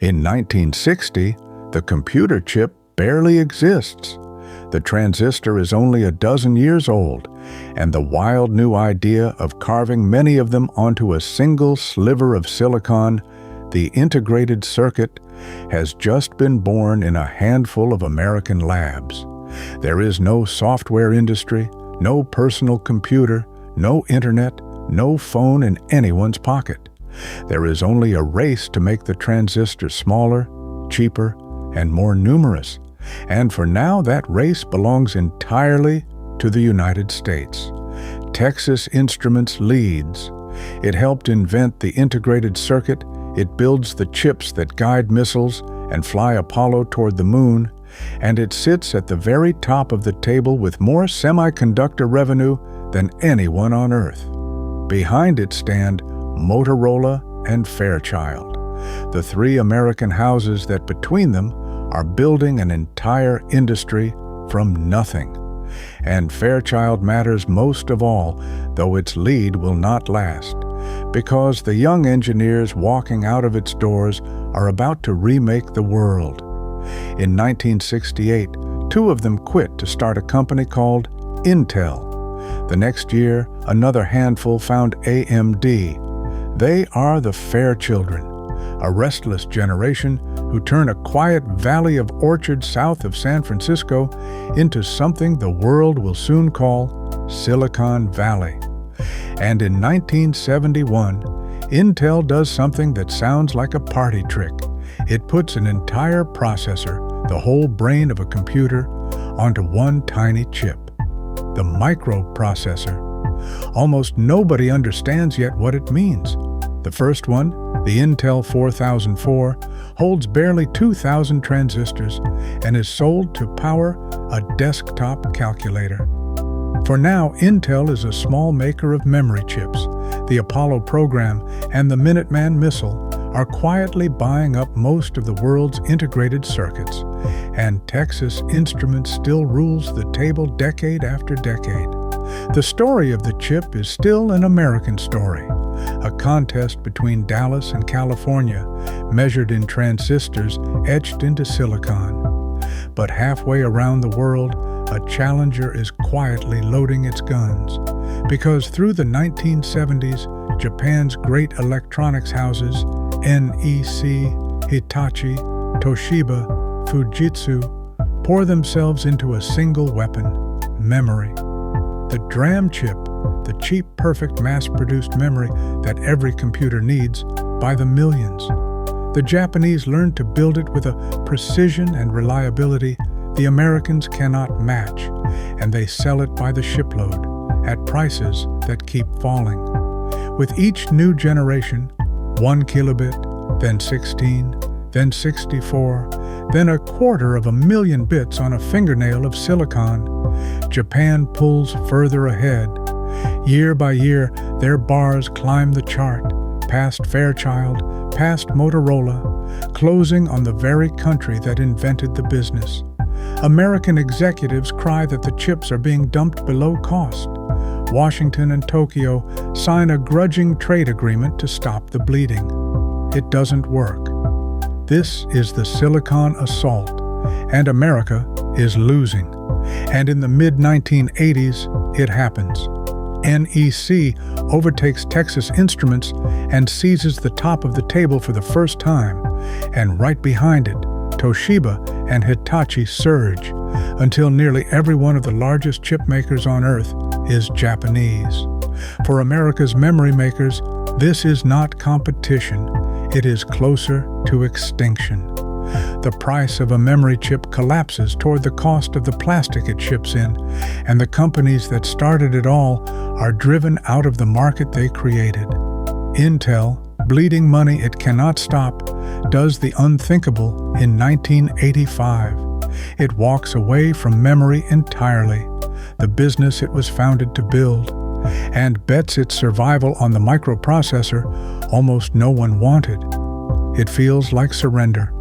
In 1960, the computer chip barely exists. The transistor is only a dozen years old, and the wild new idea of carving many of them onto a single sliver of silicon, the integrated circuit, has just been born in a handful of American labs. There is no software industry, no personal computer, no internet, no phone in anyone's pocket. There is only a race to make the transistor smaller, cheaper, and more numerous. And for now, that race belongs entirely to the United States. Texas Instruments leads. It helped invent the integrated circuit. It builds the chips that guide missiles and fly Apollo toward the moon. And it sits at the very top of the table with more semiconductor revenue than anyone on Earth. Behind it stand Motorola and Fairchild, the three American houses that between them are building an entire industry from nothing. And Fairchild matters most of all, though its lead will not last, because the young engineers walking out of its doors are about to remake the world. In 1968, two of them quit to start a company called Intel. The next year, another handful found AMD. They are the Fairchildren, a restless generation who turn a quiet valley of orchards south of San Francisco into something the world will soon call Silicon Valley. And in 1971, Intel does something that sounds like a party trick. It puts an entire processor, the whole brain of a computer, onto one tiny chip, the microprocessor. Almost nobody understands yet what it means. The first one, the Intel 4004, holds barely 2,000 transistors and is sold to power a desktop calculator. For now, Intel is a small maker of memory chips. The Apollo program and the Minuteman missile are quietly buying up most of the world's integrated circuits, and Texas Instruments still rules the table decade after decade. The story of the chip is still an American story, a contest between Dallas and California, measured in transistors etched into silicon. But halfway around the world, a challenger is quietly loading its guns, because through the 1970s, Japan's great electronics houses, NEC, Hitachi, Toshiba, Fujitsu, pour themselves into a single weapon, memory. The DRAM chip, the cheap, perfect, mass-produced memory that every computer needs by the millions. The Japanese learned to build it with a precision and reliability the Americans cannot match, and they sell it by the shipload at prices that keep falling. With each new generation, 1 kilobit, then 16, then 64, then 250,000 bits on a fingernail of silicon, Japan pulls further ahead. Year by year, their bars climb the chart, past Fairchild, past Motorola, closing on the very country that invented the business. American executives cry that the chips are being dumped below cost. Washington and Tokyo sign a grudging trade agreement to stop the bleeding. It doesn't work. This is the silicon assault, and America is losing. And in the mid-1980s, it happens. NEC overtakes Texas Instruments and seizes the top of the table for the first time, and right behind it, Toshiba and Hitachi surge, until nearly every one of the largest chip makers on Earth is Japanese. For America's memory makers, this is not competition, it is closer to extinction. The price of a memory chip collapses toward the cost of the plastic it ships in, and the companies that started it all are driven out of the market they created. Intel, bleeding money it cannot stop, does the unthinkable in 1985. It walks away from memory entirely, the business it was founded to build, and bets its survival on the microprocessor almost no one wanted. It feels like surrender.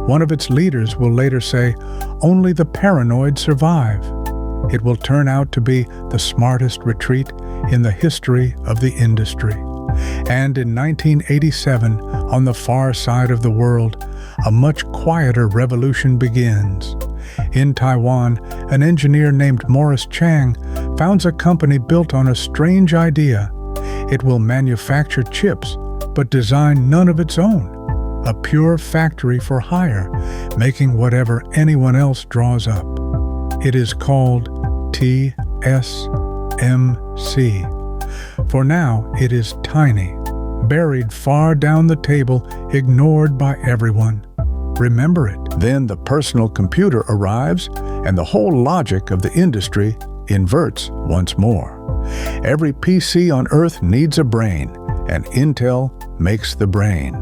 One of its leaders will later say, "Only the paranoid survive." It will turn out to be the smartest retreat in the history of the industry. And in 1987, on the far side of the world, a much quieter revolution begins. In Taiwan, an engineer named Morris Chang founds a company built on a strange idea. It will manufacture chips, but design none of its own. A pure factory for hire, making whatever anyone else draws up. It is called TSMC. For now, it is tiny, buried far down the table, ignored by everyone. Remember it. Then the personal computer arrives, and the whole logic of the industry inverts once more. Every PC on Earth needs a brain, and Intel makes the brain.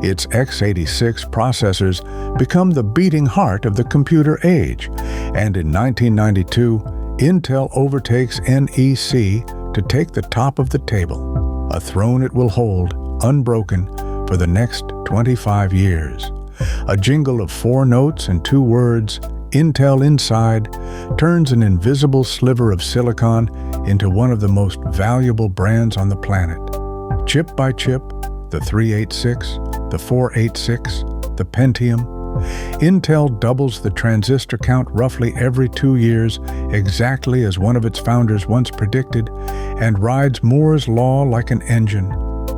Its x86 processors become the beating heart of the computer age, and in 1992, Intel overtakes NEC to take the top of the table, a throne it will hold, unbroken, for the next 25 years. A jingle of 4 notes and 2 words, Intel Inside, turns an invisible sliver of silicon into one of the most valuable brands on the planet. Chip by chip, the 386, the 486, the Pentium. Intel doubles the transistor count roughly every 2 years, exactly as one of its founders once predicted, and rides Moore's law like an engine.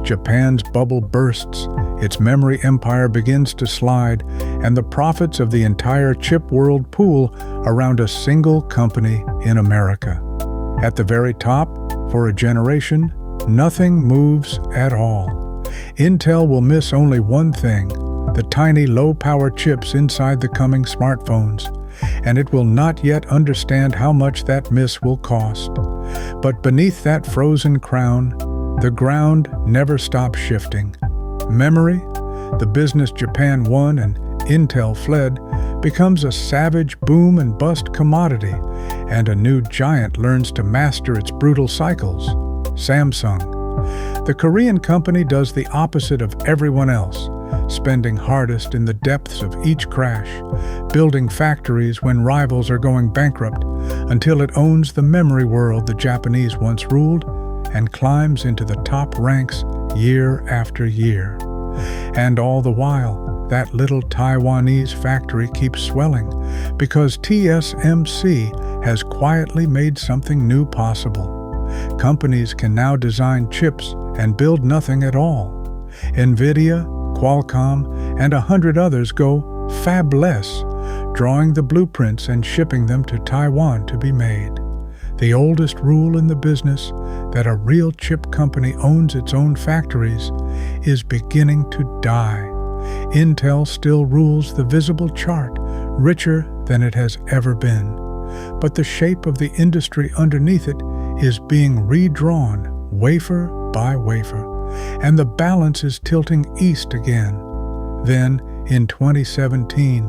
Japan's bubble bursts, its memory empire begins to slide, and the profits of the entire chip world pool around a single company in America. At the very top, for a generation, nothing moves at all. Intel will miss only one thing, the tiny low-power chips inside the coming smartphones, and it will not yet understand how much that miss will cost. But beneath that frozen crown, the ground never stops shifting. Memory, the business Japan won and Intel fled, becomes a savage boom and bust commodity, and a new giant learns to master its brutal cycles, Samsung. The Korean company does the opposite of everyone else, spending hardest in the depths of each crash, building factories when rivals are going bankrupt, until it owns the memory world the Japanese once ruled, and climbs into the top ranks year after year. And all the while, that little Taiwanese factory keeps swelling, because TSMC has quietly made something new possible. Companies can now design chips and build nothing at all. NVIDIA, Qualcomm, and 100 others go fabless, drawing the blueprints and shipping them to Taiwan to be made. The oldest rule in the business, that a real chip company owns its own factories, is beginning to die. Intel still rules the visible chart, richer than it has ever been. But the shape of the industry underneath it is being redrawn wafer by wafer, and the balance is tilting east again. Then, in 2017,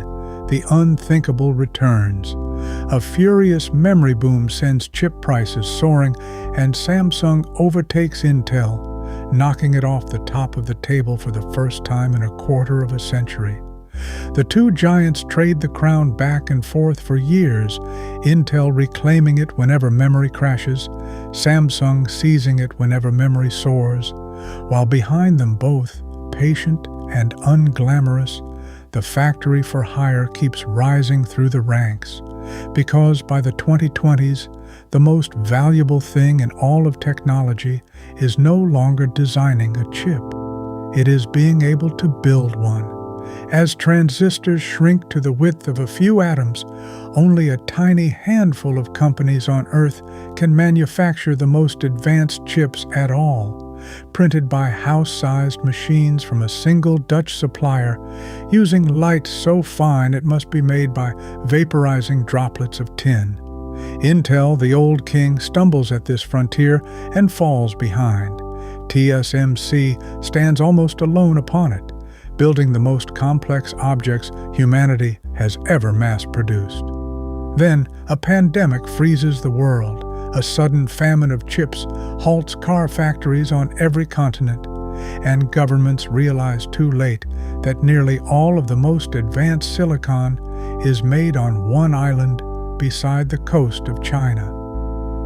the unthinkable returns. A furious memory boom sends chip prices soaring, and Samsung overtakes Intel, knocking it off the top of the table for the first time in a quarter of a century. The two giants trade the crown back and forth for years, Intel reclaiming it whenever memory crashes, Samsung seizing it whenever memory soars, while behind them both, patient and unglamorous, the factory for hire keeps rising through the ranks, because by the 2020s, the most valuable thing in all of technology is no longer designing a chip. It is being able to build one. As transistors shrink to the width of a few atoms, only a tiny handful of companies on Earth can manufacture the most advanced chips at all, printed by house-sized machines from a single Dutch supplier, using light so fine it must be made by vaporizing droplets of tin. Intel, the old king, stumbles at this frontier and falls behind. TSMC stands almost alone upon it, building the most complex objects humanity has ever mass-produced. Then, a pandemic freezes the world. A sudden famine of chips halts car factories on every continent, and governments realize too late that nearly all of the most advanced silicon is made on one island beside the coast of China.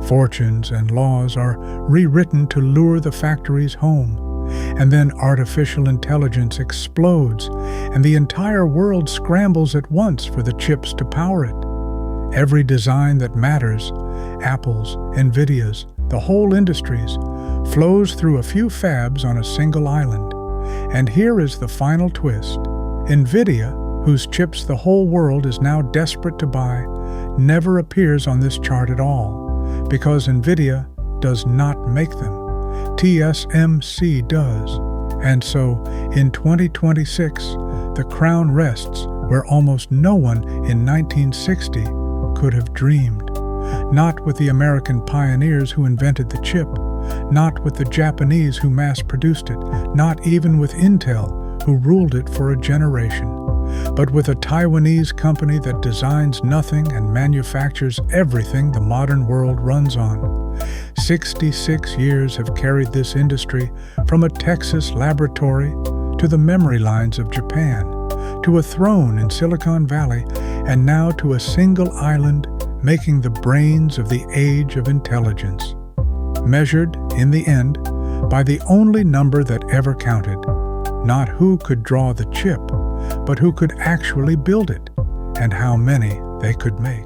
Fortunes and laws are rewritten to lure the factories home, And then artificial intelligence explodes, and the entire world scrambles at once for the chips to power it. Every design that matters, Apple's, NVIDIA's, the whole industry's, flows through a few fabs on a single island. And here is the final twist. NVIDIA, whose chips the whole world is now desperate to buy, never appears on this chart at all, because NVIDIA does not make them. TSMC does. And so, in 2026, the crown rests where almost no one in 1960 could have dreamed. Not with the American pioneers who invented the chip, not with the Japanese who mass-produced it, not even with Intel, who ruled it for a generation, but with a Taiwanese company that designs nothing and manufactures everything the modern world runs on. 66 years have carried this industry from a Texas laboratory to the memory lines of Japan, to a throne in Silicon Valley, and now to a single island making the brains of the age of intelligence. Measured, in the end, by the only number that ever counted, not who could draw the chip, but who could actually build it, and how many they could make.